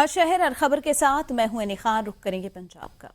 हर शहर हर खबर के साथ मैं हूं अनी खान। रुख करेंगे पंजाब का।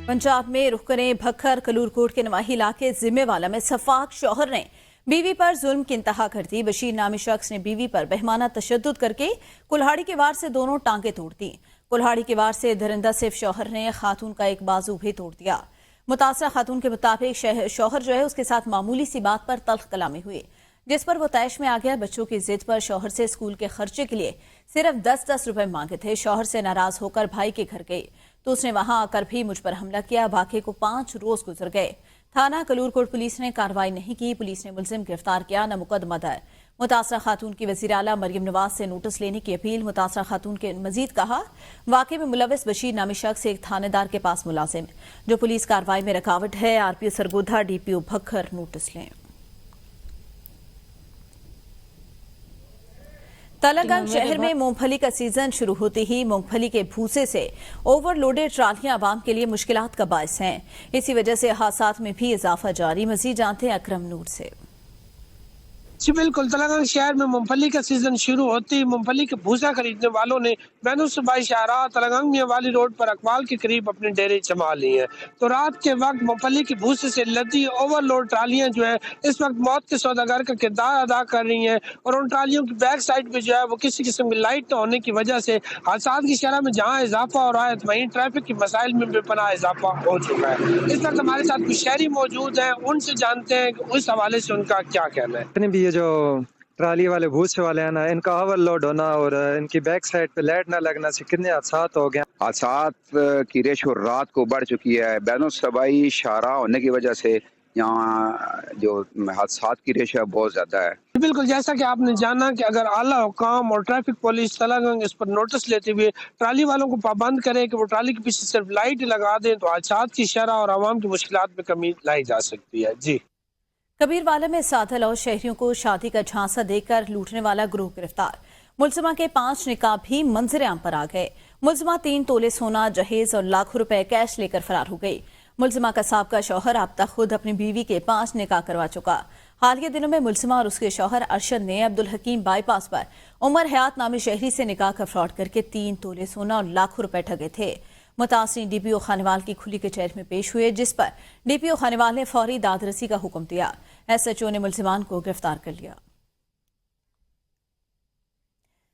पंजाब में रुख करें भक्खर कलूरकोट के नवाही इलाके जिम्मेवाला में सफाक शौहर ने बीवी पर जुल्म की इंतहा कर दी। बशीर नामी शख्स ने बीवी पर बेहमाना तशद्दुद करके कुल्हाड़ी की वार से दोनों टांगे तोड़ दी। कुल्हाड़ी की वार से दरिंदा सिर्फ शौहर ने खातून का एक बाजू भी तोड़ दिया। मुतासरा खातून के मुताबिक शौहर जो है उसके साथ मामूली सी बात पर तल्ख कलामी हुई, जिस पर वो तैश में आ गया। बच्चों की जिद पर शौहर से स्कूल के खर्चे के लिए सिर्फ 10-10 रुपए मांगे थे। शौहर से नाराज होकर भाई के घर गई तो उसने वहां आकर भी मुझ पर हमला किया। वाक़े को 5 रोज गुजर गए। थाना कलूरकोट पुलिस ने कार्रवाई नहीं की। पुलिस ने मुलजिम गिरफ्तार किया, न मुकदमा दर्ज। मुतासरा खातून की वज़ीर आला मरियम नवाज से नोटिस लेने की अपील। मुतासरा खातून के मजीद कहा, वाक़े में मुलविस बशीर नामी शख्स एक थानेदार के पास मुलाजिम जो पुलिस कार्रवाई में रुकावट है। RPO Sargodha DPO Bhakkar notice लें। तलंगाना शहर में मूंगफली का सीजन शुरू होते ही मूंगफली के भूसे से ओवरलोडेड ट्रालियां आवाम के लिए मुश्किलात का बायस हैं। इसी वजह से हादसात में भी इजाफा जारी। मजीद जानते हैं अकरम नूर से। जी बिल्कुल, तेलंगाना शहर में मूंगफली का सीजन शुरू होते ही मूंगफली के भूसा खरीदने वालों ने बैनुसबाई शाहराह तेलंगाना मियांवाली रोड पर अकबाल के करीब अपने डेरे जमा लिए हैं। तो रात के वक्त मूंगफली के भूसे से लदी ओवरलोड ट्रालियां जो है इस वक्त मौत के सौदागर का किरदार अदा कर रही हैं। और उन ट्रालियों की बैक साइड पे जो है वो किसी किस्म की लाइट न होने की वजह से हादसात की शरह में जहाँ इजाफा हो रहा है वहीं ट्रैफिक की मसाइल में बेपनाह इजाफा हो चुका है। इस वक्त हमारे साथ कुछ शहरी मौजूद हैं, उनसे जानते हैं कि उस हवाले से उनका क्या कहना है। जो ट्राली वाले भूसे वाले हैं ना, इनका ओवरलोड होना और इनकी बैक साइड पे लाइट ना लगना से कितने हादसात हो गए। हादसात की रेशो रात को बढ़ चुकी है। बैनुसबाई शाहराह होने की वजह से यहाँ जो हादसात की रेशो है बहुत ज्यादा है। बिल्कुल, जैसा कि आपने जाना कि अगर आला हुकाम और ट्रैफिक पुलिस तेलंगाना इस पर नोटिस लेते हुए ट्राली वालों को पाबंद करे कि वो ट्राली के पीछे सिर्फ लाइट लगा दें तो हादसात की शरह और आवाम की मुश्किलात में कमी लाई जा सकती है। जी। कबीरवाला में साधल और शहरियों को शादी का झांसा देकर लूटने वाला ग्रुप गिरफ्तार। मुलजिमा के 5 निकाह भी मंजर आम पर आ गए। मुलजिमा 3 तोले सोना, जहेज और लाखों रुपए कैश लेकर फरार हो गई। मुलजिमा का साबका शौहर अब तक खुद अपनी बीवी के 5 निकाह करवा चुका। हालिया दिनों में मुलजिमा और उसके शौहर अरशद ने अब्दुल हकीम बाईपास पर उमर हयात नामी शहरी से निकाह का फ्रॉड करके 3 तोले सोना और लाखों रुपए ठगे थे। मुतासिर डीपीओ खानेवाल की खुली कचहरी में पेश हुए, जिस पर डीपीओ खानेवाल ने फौरी दादरसी का हुक्म दिया। एसएचओ ने मुलजिमान को गिरफ्तार कर लिया।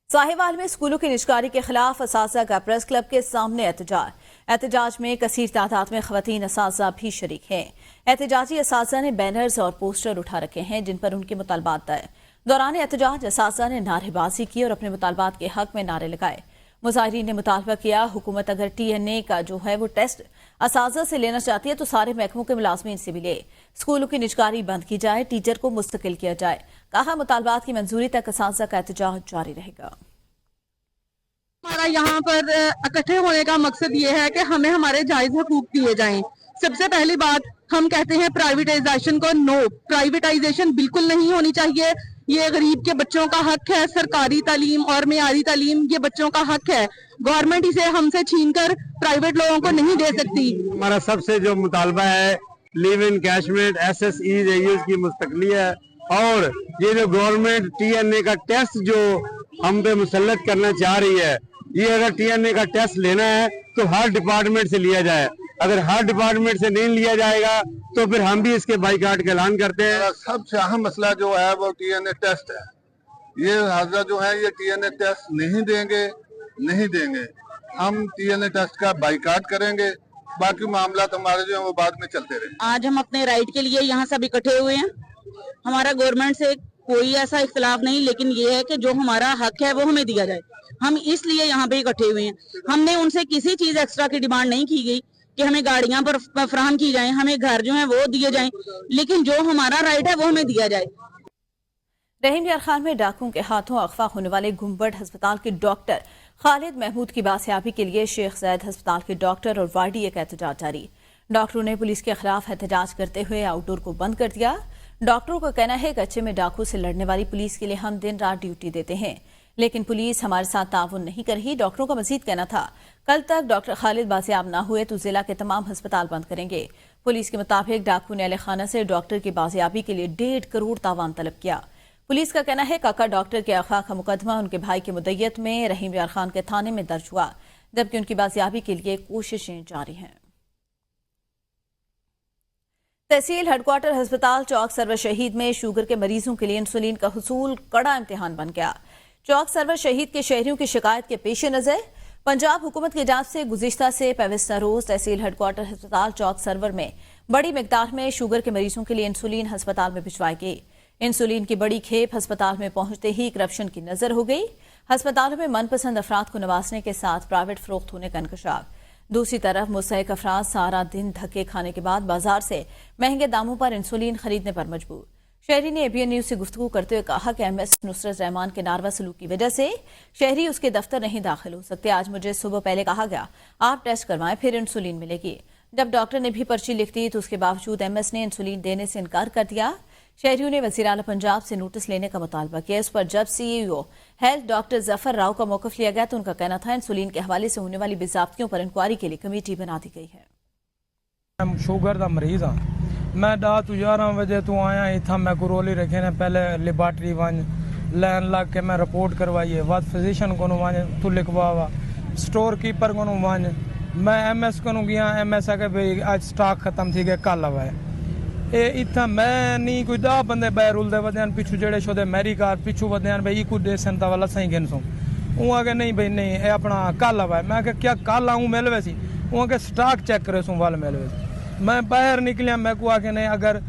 साहिवाल में स्कूलों की निजकारी के खिलाफ असातिज़ा का प्रेस क्लब के सामने एहतजाज में कसीर तादाद में खवातीन असातिज़ा भी शरीक हैं। एहतजाजी असातिज़ा ने बैनर्स और पोस्टर उठा रखे हैं जिन पर उनके मुतालबात है। दौरान एहतजाज असातिज़ा ने नारेबाजी की और अपने मुतालबात के हक में नारे लगाए। मुजाहिरीन ने मुतालबा किया, हुकूमत अगर TNA का जो है वो टेस्ट असातिज़ा से लेना चाहती है तो सारे महकमों के मुलाजमीन से भी ले। स्कूलों की निजकारी बंद की जाए, टीचर को मुस्तकिल किया जाए। कहा, मुतालबात की मंजूरी तक असातिज़ा का एहतजाज जारी रहेगा। हमारा यहाँ पर इकट्ठे होने का मकसद ये है कि हमें हमारे जायज हकूक दिए जाएं। सबसे पहली बात, हम कहते हैं प्राइवेटाइजेशन को नो, प्राइवेटाइजेशन बिल्कुल नहीं होनी चाहिए। ये गरीब के बच्चों का हक है। सरकारी तालीम और मियारी तालीम ये बच्चों का हक है। गवर्नमेंट इसे हमसे छीनकर प्राइवेट लोगों को नहीं दे सकती। हमारा सबसे जो मुतालबा है लिव इन कैशमेंट SSEs की मुस्तकली है। और ये जो गवर्नमेंट TNA का टेस्ट जो हम पे मुसल्लत करना चाह रही है, ये अगर TNA का टेस्ट लेना है तो हर डिपार्टमेंट से लिया जाए। अगर हर डिपार्टमेंट से नहीं लिया जाएगा तो फिर हम भी इसके बाइकाट का ऐलान करते हैं। सबसे अहम मसला जो है वो TNA टेस्ट है। ये हाजा जो है ये TNA टेस्ट नहीं देंगे। हम TNA टेस्ट का बाइकाट करेंगे। बाकी मामला हमारे जो है वो बाद में चलते रहे। आज हम अपने राइट के लिए यहाँ सब इकट्ठे हुए हैं। हमारा गवर्नमेंट से कोई ऐसा इख्तिलाफ नहीं, लेकिन ये है कि जो हमारा हक है वो हमें दिया जाए। हम इसलिए यहाँ पे इकट्ठे हुए हैं। हमने उनसे किसी चीज एक्स्ट्रा की डिमांड नहीं की गई कि हमें गाड़ियां पर फराहम की जाएं, हमें घर जो है वो दिए जाएं, लेकिन जो हमारा राइट है वो हमें दिया जाए। रहीम यार खान में डाकुओं के हाथों अगवा होने वाले गुम्बद अस्पताल के डॉक्टर खालिद महमूद की बासियाबी के लिए शेख ज़ैद अस्पताल के डॉक्टर और वार्डी का एहतजाज जारी। डॉक्टरों ने पुलिस के खिलाफ एहतजाज करते हुए आउटडोर को बंद कर दिया। डॉक्टरों का कहना है कि अच्छे में डाकू से लड़ने वाली पुलिस के लिए हम दिन रात ड्यूटी देते हैं, लेकिन पुलिस हमारे साथ ताउन नहीं कर रही। डॉक्टरों का मजीद कहना था, कल तक डॉक्टर खालिद बासियाब ना हुए तो जिला के तमाम अस्पताल बंद करेंगे। पुलिस के मुताबिक डाकू ने अली खाना से डॉक्टर की बाजियाबी के लिए 1.5 करोड़ तावान तलब किया। पुलिस का कहना है काका डॉक्टर के अखा का मुकदमा उनके भाई की मुद्दत में रहीम यार खान के थाने में दर्ज हुआ, जबकि उनकी बाजियाबी के लिए कोशिशें जारी हैं। तहसील हेडक्वार्टर अस्पताल चौक सरवर शहीद में शुगर के मरीजों के लिए इंसुलिन का हुसूल कड़ा इम्तिहान बन गया। चौक सरवर शहीद के शहरियों की शिकायत के पेश नजर पंजाब हुकूमत की जांच से गुज़िश्ता से पेविस्ता रोज तहसील हेडक्वार्टर अस्पताल चौक सरवर में बड़ी मिकदार में शुगर के मरीजों के लिए इंसुलिन अस्पताल में भिजवाई गई। इंसुलिन की बड़ी खेप अस्पताल में पहुंचते ही करप्शन की नजर हो गई। अस्पतालों में मनपसंद अफराद को नवाजने के साथ प्राइवेट फरोख्त होने का इंकशाफ। दूसरी तरफ मुस्तहिक अफराद सारा दिन धक्के खाने के बाद बाजार से महंगे दामों पर इंसुलिन खरीदने पर मजबूर। शहरी ने एबीएन न्यूज से गुफ्तगू करते हुए कहा कि एमएस नुसरत रहमान के नारवा सलूक की वजह से शहरी उसके दफ्तर नहीं दाखिल हो सकते। आज मुझे सुबह पहले कहा गया आप टेस्ट करवाएं फिर इंसुलिन मिलेगी। जब डॉक्टर ने भी पर्ची लिख दी तो उसके बावजूद एमएस ने इंसुलिन देने से इनकार कर दिया। शहरियों ने वज़ीर आला पंजाब से नोटिस लेने का मुतालबा किया। इस पर जब CEO health doctor Zafar Rao का मौक़िफ़ लिया गया तो उनका कहना था इंसुलिन के हवाले से होने वाली बेज़ाब्तियों पर इंक्वायरी के लिए कमेटी बना दी गई है। शुगर का मरीज हाँ, मैं रात 11 बजे तो आया इतना मैं गुरोली रखे ने पहले लेबार्टरी वन लैन लग के मैं रिपोर्ट करवाई है बाद फिजिशियन को वन तू लिखवा स्टोर कीपर को वन मैं एमएस को गया एमएस आके भाई आज स्टॉक खत्म थी गए कल आवा ये इतना मैं नहीं कोई 10 बंदे बैर रुलते वदन पिछू जड़े शोदे मेरी कार पिछू वदन भाई कुछ दे संता वाला सही गिन सो वो आगे नहीं भाई नहीं ये अपना कल आवा मैं क्या कल आऊँ मिल वैसी वो आगे स्टॉक चेक करे सो वाल मिल वैसी मैं बाहर निकलिया मैं को आके नहीं अगर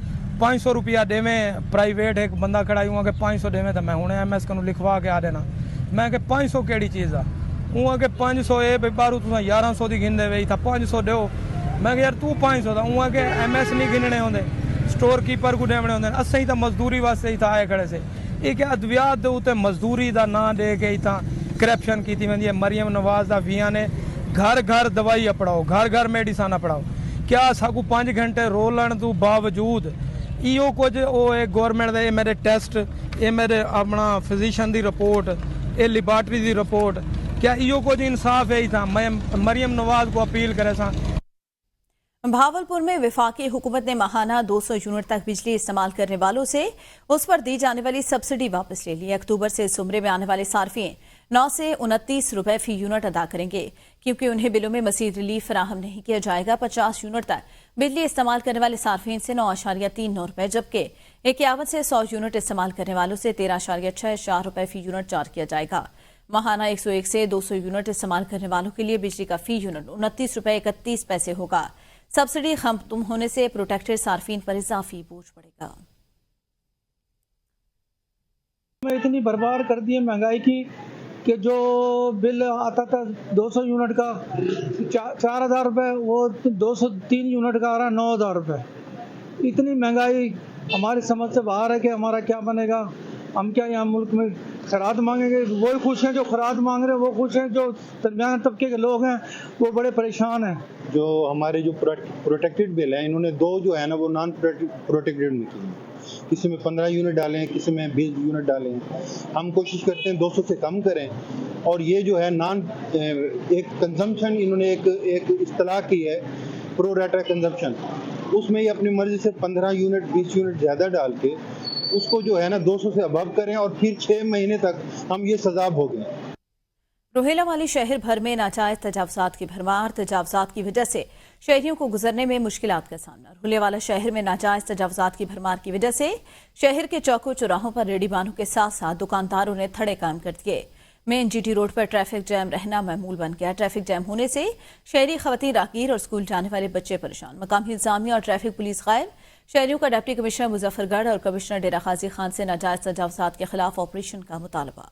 500 रुपया देवें प्राइवेट एक बंदा खड़ा हूँ आगे 500 देवें तो मैं हूँ एमएस को लिखवा के आ देना मैं के 500 केड़ी चीज़ आ वो आगे 500 ये भाई बारू तुम 1100 की गिन दे था 500 दो मैं यार तू 500 था वो आगे एमएस नहीं गिनने होंगे स्टोर कीपर को देने होंगे अस तो मजदूरी वास्ते ही था आए खड़े से एक अद्वियात के उत्ते मजदूरी का ना दे के इतना करप्शन की वी है। मरियम नवाज का विया ने घर घर दवाई अपड़ाओ घर घर मेडिसन अपड़ाओ क्या साकू 5 घंटे रोलन तो बावजूद इो कुछ गौरमेंट दे मेरे टेस्ट ये मेरे अपना फिजिशियन की रिपोर्ट ये लिबार्टरी की रिपोर्ट क्या इो कुछ इंसाफ है ही था। मैं मरियम नवाज को अपील करे सा। भावलपुर में विफाकी हुकूमत ने माहाना 200 यूनिट तक बिजली इस्तेमाल करने वालों से उस पर दी जाने वाली सब्सिडी वापस ले ली। अक्टूबर से इस उम्रे में आने वाले सार्फिन 9 से 29 रुपए फी यूनिट अदा करेंगे क्योंकि उन्हें बिलों में मजीद रिलीफ फराहम नहीं किया जाएगा। 50 यूनिट तक बिजली इस्तेमाल करने वाले सार्फिन से 9.39 रुपए जबकि 51 से 100 यूनिट इस्तेमाल करने वालों से 13.64 रुपए फी यूनिट चार्ज किया जाएगा। माहाना 101 से 200 यूनिट इस्तेमाल करने वालों के लिए बिजली का फी यूनिट 29 रुपए 31 पैसे होगा। सब्सिडी खत्म होने से प्रोटेक्टेड सार्फिन पर इजाफी बोझ पड़ेगा। इतनी बर्बाद कर दी है महंगाई की कि जो बिल आता था 200 यूनिट का 4,000 रुपये वो 203 यूनिट का आ रहा है 9,000 रुपये। इतनी महंगाई हमारी समझ से बाहर है कि हमारा क्या बनेगा। हम क्या यहाँ मुल्क में खराद मांगेंगे? वही खुश हैं जो खराद मांग रहे हैं, वो खुश हैं जो दरमियाने तबके के लोग हैं वो बड़े परेशान हैं। जो हमारे जो प्रोटेक्टेड बिल है इन्होंने 2 जो है ना वो नॉन प्रोटेक्टेड में की, किसी में 15 यूनिट डाले हैं, किसी में 20 यूनिट डाले हैं। हम कोशिश करते हैं 200 से कम करें। और ये जो है एक कंजम्पशन इन्होंने एक इस्तेलाह की है प्रो रेटा कंजम्पशन, उसमें ये अपनी मर्जी से 15 यूनिट 20 यूनिट ज़्यादा डाल के उसको जो है ना 200 से अबव करें और फिर 6 महीने तक हम ये सजा भोगें। रोहेला वाली शहर भर में नाजायज तजावजात की भरमार। तजावजात की वजह से शहरियों को गुजरने में मुश्किलात का सामना। रोहेला वाला शहर में नाजायज तजावजात की भरमार की वजह से शहर के चौकों चौराहों पर रेडीबानों के साथ साथ दुकानदारों ने थड़े कायम कर दिए। मेन जीटी रोड पर ट्रैफिक जैम रहना मामूल बन गया। ट्रैफिक जैम होने से शहरी खवातीन राहगीर और स्कूल जाने वाले बच्चे परेशान। मकामी इंतजामिया और ट्रैफिक पुलिस गायब। शहरियों का डिप्टी कमिश्नर मुजफ्फरगढ़ और कमिश्नर डेरा गाजी खान से नाजायज तजावजात के खिलाफ ऑपरेशन का मुतालबा।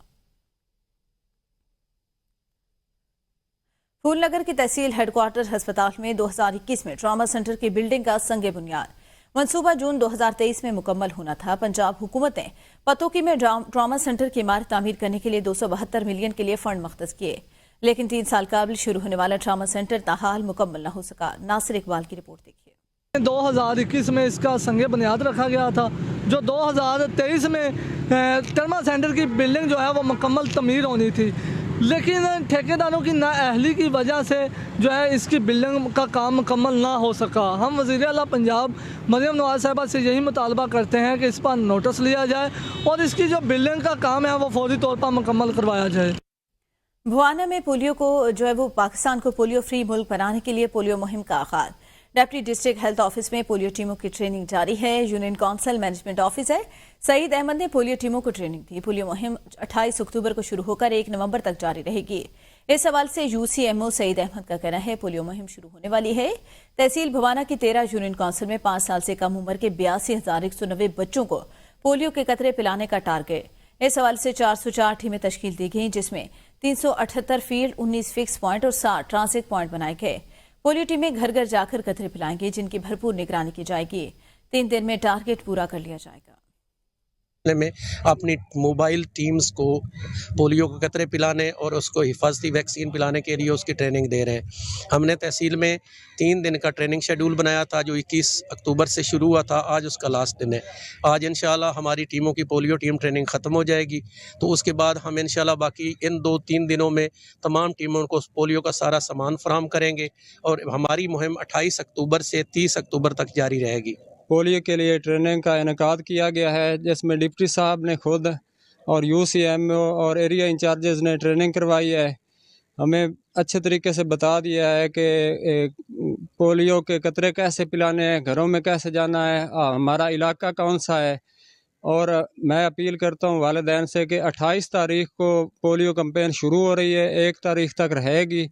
फूलनगर की तहसील हेडक्वार्टर अस्पताल में 2021 में ट्रामा सेंटर की बिल्डिंग का संगे बुनियाद मंसूबा जून 2023 में मुकम्मल होना था। पंजाब हुकूमत ने पतोकी में ट्रामा सेंटर की इमारत तामीर करने के लिए 272 मिलियन के लिए फंड मख्तस किए, लेकिन 3 साल कबल शुरू होने वाला ट्रामा सेंटर ताहाल मुकम्मल न हो सका। नासिर इकबाल की रिपोर्ट देखिए। 2021 में इसका संगे बुनियाद रखा गया था, जो 2023 में ट्रामा सेंटर की बिल्डिंग जो है वो मुकम्मल तमीर होनी थी। लेकिन ठेकेदारों की नाअहली की वजह से जो है इसकी बिल्डिंग का काम मुकम्मल ना हो सका। हम वज़ीर आला पंजाब मरियम नवाज़ साहिबा से यही मुतालबा करते हैं कि इस पर नोटिस लिया जाए और इसकी जो बिल्डिंग का काम है वो फौरी तौर पर मुकम्मल करवाया जाए। भुआना में पोलियो को जो है वो पाकिस्तान को पोलियो फ्री मुल्क बनाने के लिए पोलियो मुहिम का आगाज। डिप्टी डिस्ट्रिक्ट हेल्थ ऑफिस में पोलियो टीमों की ट्रेनिंग जारी है। Union council management officer Saeed Ahmed ने पोलियो टीमों को ट्रेनिंग दी। पोलियो मुहिम 28 अक्टूबर को शुरू होकर 1 नवंबर तक जारी रहेगी। इस हवाले से यूसीएमओ सईद अहमद का कहना है पोलियो मुहिम शुरू होने वाली है। तहसील भुआना की 13 यूनियन काउंसिल में 5 साल से कम उम्र के 82,190 बच्चों को पोलियो के कतरे पिलाने का टारगेट। इस हवाले से 404 टीमें तश्कील दी गई, जिसमें 378 फील्ड, 19 फिक्स पॉइंट और 60 ट्रांसिट पॉइंट बनाए गए। पोलियो टीमें घर घर जाकर कतरे पिलाएंगी, जिनकी भरपूर निगरानी की जाएगी। 3 दिन में टारगेट पूरा कर लिया जाएगा। में अपनी मोबाइल टीम्स को पोलियो के कतरे पिलाने और उसको हिफाजती वैक्सीन पिलाने के लिए उसकी ट्रेनिंग दे रहे हैं। हमने तहसील में 3 दिन का ट्रेनिंग शेड्यूल बनाया था, जो 21 अक्टूबर से शुरू हुआ था। आज उसका लास्ट दिन है। आज इंशाल्लाह हमारी टीमों की पोलियो टीम ट्रेनिंग ख़त्म हो जाएगी, तो उसके बाद हम इंशाल्लाह बाकी इन 2-3 दिनों में तमाम टीमों को पोलियो का सारा सामान फराहम करेंगे और हमारी मुहिम 28 अक्टूबर से 30 अक्टूबर तक जारी रहेगी। पोलियो के लिए ट्रेनिंग का इनेकाद किया गया है, जिसमें डिप्टी साहब ने खुद और यूसीएमओ और एरिया इंचार्जेस ने ट्रेनिंग करवाई है। हमें अच्छे तरीके से बता दिया है कि पोलियो के कतरे कैसे पिलाने हैं, घरों में कैसे जाना है, हमारा इलाका कौन सा है। और मैं अपील करता हूँ वालिदैन से कि 28 तारीख को पोलियो कैंपेन शुरू हो रही है, 1 तारीख तक रहेगी।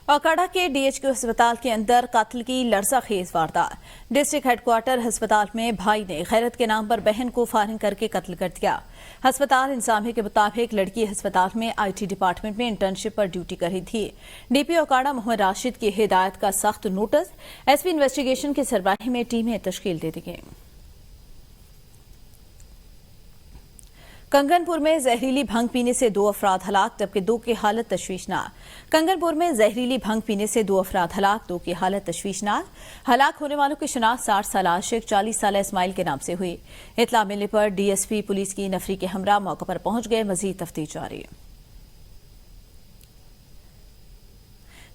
औकाड़ा के डीएचक्यू अस्पताल के अंदर कत्ल की लरज़ाखेज वारदात। डिस्ट्रिक्ट हेडक्वार्टर अस्पताल में भाई ने गैरत के नाम पर बहन को फायरिंग करके कत्ल कर दिया। अस्पताल इंतजामिया के मुताबिक लड़की अस्पताल में आईटी डिपार्टमेंट में इंटर्नशिप पर ड्यूटी कर रही थी। डीपी औकाड़ा मोहम्मद राशिद की हिदायत का सख्त नोटिस। एसपी इन्वेस्टिगेशन की सरबराही में टीमें तश्कील दे दी गई। कंगनपुर में जहरीली भंग पीने से 2 अफराद हलाक, जबकि 2 की हालत तशवीशनाक। कंगनपुर में जहरीली भंग पीने से 2 अफराद हलाक, 2 की हालत तशवीशनाक। हलाक होने वालों की शिनाख्त 60 साल आशिक 40 साल इस्माइल के नाम से हुई। इतला मिलने पर डीएसपी पुलिस की नफरी के हमरा मौके पर पहुंच गए। मजीद तफ्तीश जारी।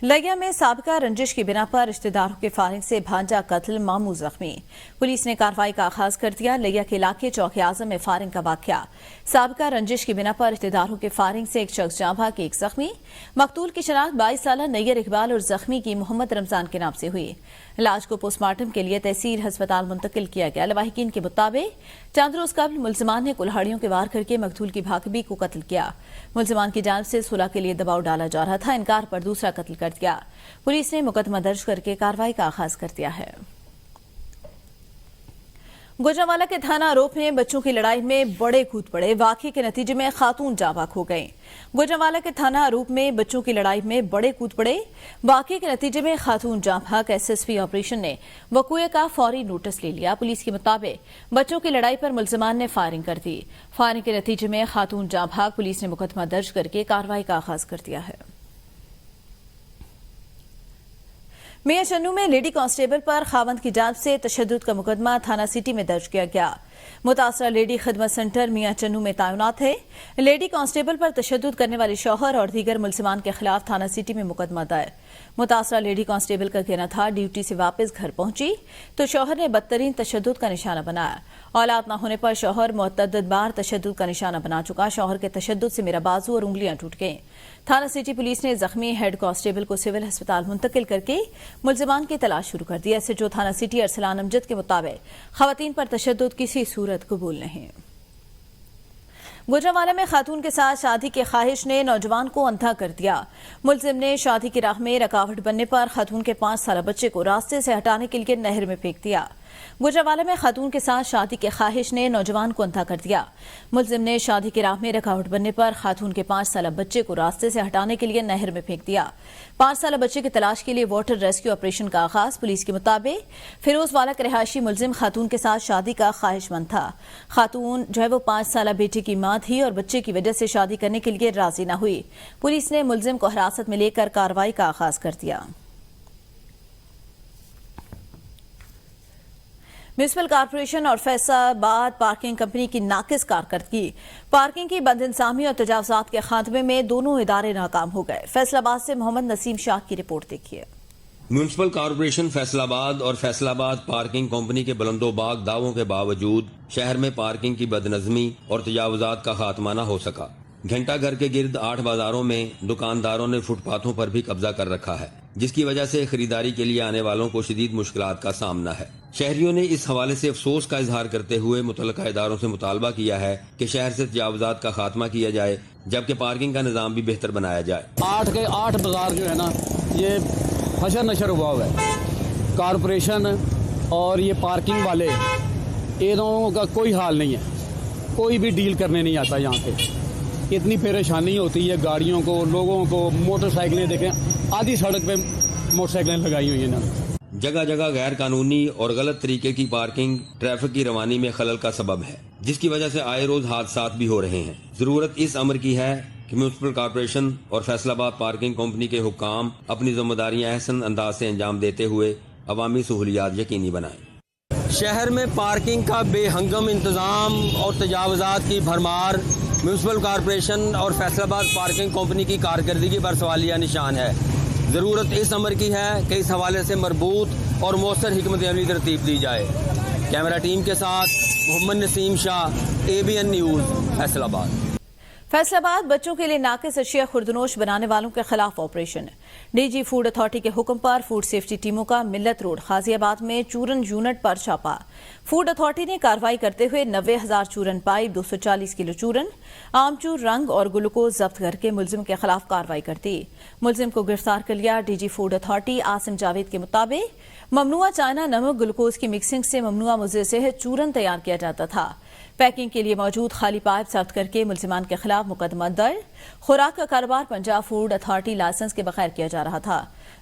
लिया में साबिका रंजिश की बिना पर रिश्तेदारों के फायरिंग से भांजा कत्ल, मामू जख्मी। पुलिस ने कार्रवाई का आगाज कर दिया। लिया के इलाके चौकी आजम में फायरिंग का वाकया। साबिका रंजिश की बिना पर रिश्तेदारों के फायरिंग से 1 शख्स जाँ भाग, 1 जख्मी। मकतूल की शनाख्त 22 साल नैयर इकबाल और जख्मी की मोहम्मद रमजान के नाम से हुई। इलाज को पोस्टमार्टम के लिए तहसील अस्पताल मुंतकिल किया गया। लवाहिकीन के मुताबिक चंद रोज कबल मुलजमान ने कुल्हाड़ियों के वार करके मकतूल की भागबी को कत्ल किया। मुलजमान की जानिब से सुलह के लिए दबाव डाला जा रहा था, इनकार पर दूसरा कत्ल कर दिया। पुलिस ने मुकदमा दर्ज करके कार्रवाई का आगाज कर दिया है। गुजरांवाला के थाना आरोप में बच्चों की लड़ाई में बड़े कूद पड़े, वाकये के नतीजे में खातून जाँ भाग हो गई। गुजरांवाला के थाना आरोप में बच्चों की लड़ाई में बड़े कूद पड़े, वाकये के नतीजे में खातून जाँ भाग। एसएसपी ऑपरेशन ने वक़ूए का फौरी नोटिस ले लिया। पुलिस के मुताबिक बच्चों की लड़ाई पर मुलजमान ने फायरिंग कर दी। फायरिंग के नतीजे में खातून जाँ भाग। पुलिस ने मुकदमा दर्ज करके कार्रवाई का आगाज कर दिया है। मियां चन्नू में लेडी कांस्टेबल पर खावंद की जांच से तशद्दुद का मुकदमा थाना सिटी में दर्ज किया गया। मुतासरा लेडी खिदमत सेंटर मियां चन्नू में तैनात है। लेडी कांस्टेबल पर तशद्दुद करने वाले शौहर और दीगर मुलजिमान के खिलाफ थाना सिटी में मुकदमा दायर। मुतासरा लेडी कांस्टेबल का कहना था ड्यूटी से वापस घर पहुंची तो शौहर ने बदतरीन तशद्दुद का निशाना बनाया। औलाद न होने पर शौहर मुतअद्दिद बार तशद्दुद का निशाना बना चुका। शौहर के तशद्दुद से मेरा बाजू और उंगलियां टूट गईं। थाना सिटी पुलिस ने जख्मी हेड कांस्टेबल को सिविल अस्पताल मुंतकिल करके मुलजिमान की तलाश शुरू कर दी। एसएचओ थाना सिटी अरसलान अमजद के मुताबिक खवातीन पर तशद्दुद किसी सूरत कबूल नहीं। गुजरांवाला में खातून के साथ शादी की ख्वाहिश ने नौजवान को अंधा कर दिया। मुलजिम ने शादी की राह में रुकावट बनने पर खातून के 5 साल बच्चे को रास्ते से हटाने के लिए नहर में फेंक दिया। गुजरांवाला में खातून के साथ शादी की ख्वाहिश ने नौजवान को अंधा कर दिया। मुलजिम ने शादी की राह में रुकावट बनने पर खातून के 5 साल बच्चे को रास्ते से हटाने के लिए नहर में फेंक दिया। 5 साल बच्चे की तलाश के लिए वाटर रेस्क्यू ऑपरेशन का आगाज। पुलिस के मुताबिक फिरोजवाला के रहायशी मुलजिम खातून के साथ शादी का ख्वाहिशमंद था। खातून जो है वो 5 साल बेटे की मां थी और बच्चे की वजह से शादी करने के लिए राजी न हुई। पुलिस ने मुलजिम को हिरासत में लेकर कार्रवाई का आगाज कर दिया। म्यूनिसिपल कॉरपोरेशन और फैसलाबाद पार्किंग कंपनी की नाकिस कारकर्दगी, पार्किंग की बदइंतजामी और तजावुजात के खात्मे में दोनों इदारे नाकाम हो गए। फैसलाबाद से मोहम्मद नसीम शाह की रिपोर्ट देखिए। म्यूनिसिपल कॉरपोरेशन फैसलाबाद और फैसलाबाद पार्किंग कंपनी के बुलंदोबाग दावों के बावजूद शहर में पार्किंग की बदनज़मी और तजावुजात का खात्मा न हो सका। घंटा घर के गिर्द 8 बाजारों में दुकानदारों ने फुटपाथों पर भी कब्जा कर रखा है, जिसकी वजह से खरीदारी के लिए आने वालों को शदीद मुश्किलात का सामना है। शहरियों ने इस हवाले से अफसोस का इजहार करते हुए मुतल्लिका इदारों से मुतालबा किया है कि शहर से तजावुजात का खात्मा किया जाए, जबकि पार्किंग का निज़ाम भी बेहतर बनाया जाए। 8 के 8 बाजार जो है ना, ये हशर नशर हुआ हुआ है। कॉरपोरेशन और ये पार्किंग वाले, इन दोनों का कोई हाल नहीं है, कोई भी डील करने नहीं आता यहाँ पे। इतनी परेशानी होती है गाड़ियों को, लोगों को। मोटरसाइकिलें देखें, आधी सड़क पे मोटरसाइकिलें लगाई हुई हैं ना। जगह जगह गैर कानूनी और गलत तरीके की पार्किंग ट्रैफिक की रवानी में खलल का सबब है, जिसकी वजह से आए रोज हादसात भी हो रहे हैं। जरूरत इस अमर की है कि म्यूनिसिपल कॉरपोरेशन और फैसलाबाद पार्किंग कंपनी के हुक्काम अपनी जिम्मेदारियां अहसन अंदाज से अंजाम देते हुए अवामी सहूलियात यकीनी बनाएं। शहर में पार्किंग का बेहंगम इंतजाम और तजावुजात की भरमार म्यूनिसिपल कॉरपोरेशन और फैसलाबाद पार्किंग कंपनी की कारकर्दगी पर सवालिया निशान है। ज़रूरत इस अमर की है कि इस हवाले से मरबूत और मौसर हिकमत अमली तरतीब दी जाए। कैमरा टीम के साथ मोहम्मद नसीम शाह, ABN न्यूज़, फैसलाबाद। फैसलाबाद बच्चों के लिए नाकिस अशिया खुर्दनोश बनाने वालों के खिलाफ ऑपरेशन। डीजी फूड अथॉरिटी के हुक्म पर फूड सेफ्टी टीमों का मिल्लत रोड गाजियाबाद में चूरन यूनिट पर छापा। फूड अथॉरिटी ने कार्रवाई करते हुए 90,000 चूरन पाइप, 240 किलो चूरन, आमचूर, रंग और ग्लूकोज जब्त करके मुलजिम के खिलाफ कार्रवाई कर दी। मुलजिम को गिरफ्तार कर लिया। DG food authority Asim Javed के मुताबिक ममनुआ चाइना नमक ग्लूकोज की मिक्सिंग से ममनुआ मुज़र से चूरन तैयार किया जाता था। पैकिंग के लिए मौजूद खाली पाइप जब्त करके मुलजिमान के खिलाफ मुकदमा दर्ज। खुराक का कारोबार पंजाब फूड अथॉरिटी लाइसेंस के बगैर किया जा रहा था।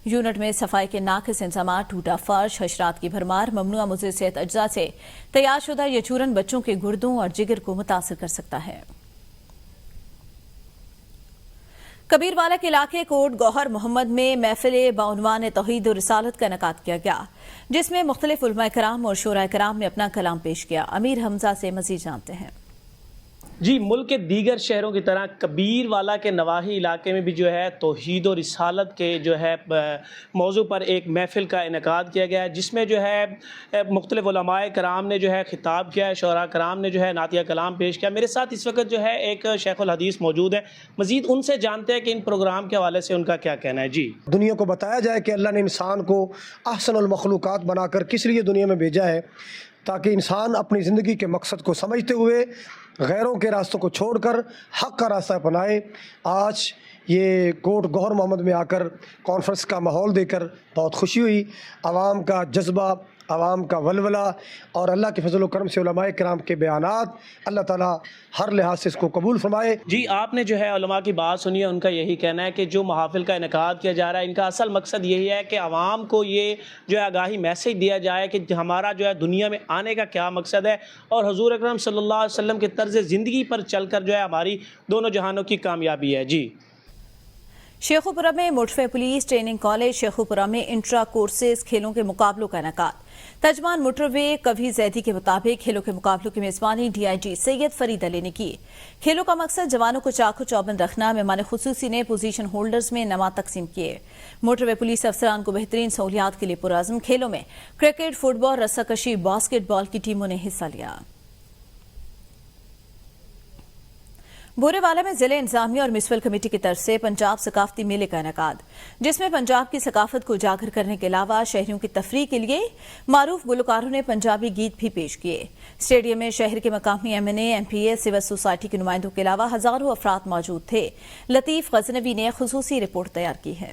यूनिट में सफाई के नाकिस इंतजाम, टूटा फर्श, हशरात की भरमार, ममनुआ मुज़र सेहत अज्जा से तैयार शुदा ये चूरन बच्चों के गुर्दों और जिगर को मुतासर कर सकता है। कबीरवाला के इलाके कोट गौहर मोहम्मद में महफिल बाउनवान तौहीद और रिसालत का इनेकाद किया गया, जिसमें मुख्तलिफ उलमा कराम और शोरा कराम ने अपना कलाम पेश किया। अमीर हमजा से मजीद जानते हैं। जी, मुल्क के दीगर शहरों की तरह कबीरवाला के नवाही इलाके में भी जो है तौहीद और रिसालत के जो है मौजू पर एक महफिल का इनेकाद किया गया है, जिसमें जो है मुख्तलिफ उलमाए कराम ने जो है खिताब किया है, शोरा कराम ने जो है नातिया कलाम पेश किया। मेरे साथ इस वक्त जो है एक शेखुल हदीस मौजूद है। मजीद उनसे जानते हैं कि इन प्रोग्राम के हवाले से उनका क्या कहना है। जी, दुनिया को बताया जाए कि अल्लाह ने इंसान को अहसनुल मखलूकात बनाकर किस लिए दुनिया में भेजा है, ताकि इंसान अपनी ज़िंदगी के मकसद को समझते हुए गैरों के रास्तों को छोड़कर हक़ का रास्ता अपनाए। आज ये कोट गौहर मोहम्मद में आकर कॉन्फ्रेंस का माहौल देकर बहुत खुशी हुई। आवाम का जज्बा, आवाम का वलवला और अल्लाह के फजल व करम से उलमाए किराम के बयानात, अल्लाह ताला हर लिहाज से इसको कबूल फरमाए। जी, आपने जो है उलमा की बात सुनी है, उनका यही कहना है कि जो महाफिल का इनेकाद किया जा रहा है, इनका असल मकसद यही है कि आवाम को ये जो है आगाही मैसेज दिया जाए कि हमारा जो है दुनिया में आने का क्या मकसद है और हुजूर अकरम सल्लल्लाहु अलैहि वसल्लम के तर्ज ज़िंदगी पर चलकर जो है हमारी दोनों जहानों की कामयाबी है। जी, शेखुपुरा में मुठफे पुलिस ट्रेनिंग कॉलेज शेखुपुरा में इंट्रा कोर्सेज खेलों के मुकाबलों का इनेकाद। तर्जमान मोटरवे कभी जैदी के मुताबिक खेलों के मुकाबलों की मेजबानी DIG सैयद फरीद अली ने की। खेलों का मकसद जवानों को चाकू चौबंद रखना। मेहमान खुसूसी ने पोजीशन होल्डर्स में इनामात तकसीम किए। मोटरवे पुलिस अफसरान को बेहतरीन सहूलियात के लिए पुरअज़्म खेलों में क्रिकेट, फुटबॉल, रस्साकशी, बास्केटबॉल की टीमों ने हिस्सा लिया। बोरेवाला में जिले इंतजामिया और म्यूनिसिपल कमेटी की तरफ से पंजाब सकाफती मेले का इनेकाद, जिसमें पंजाब की सकाफत को उजागर करने के अलावा शहरियों की तफरीह के लिए मारूफ गुलकारों ने पंजाबी गीत भी पेश किए। स्टेडियम में शहर के मकामी MNA, MPA, सिविल सोसाइटी के नुमाइंदों के अलावा हजारों अफराद मौजूद थे। लतीफ गजनवी ने खुसूसी रिपोर्ट तैयार की है।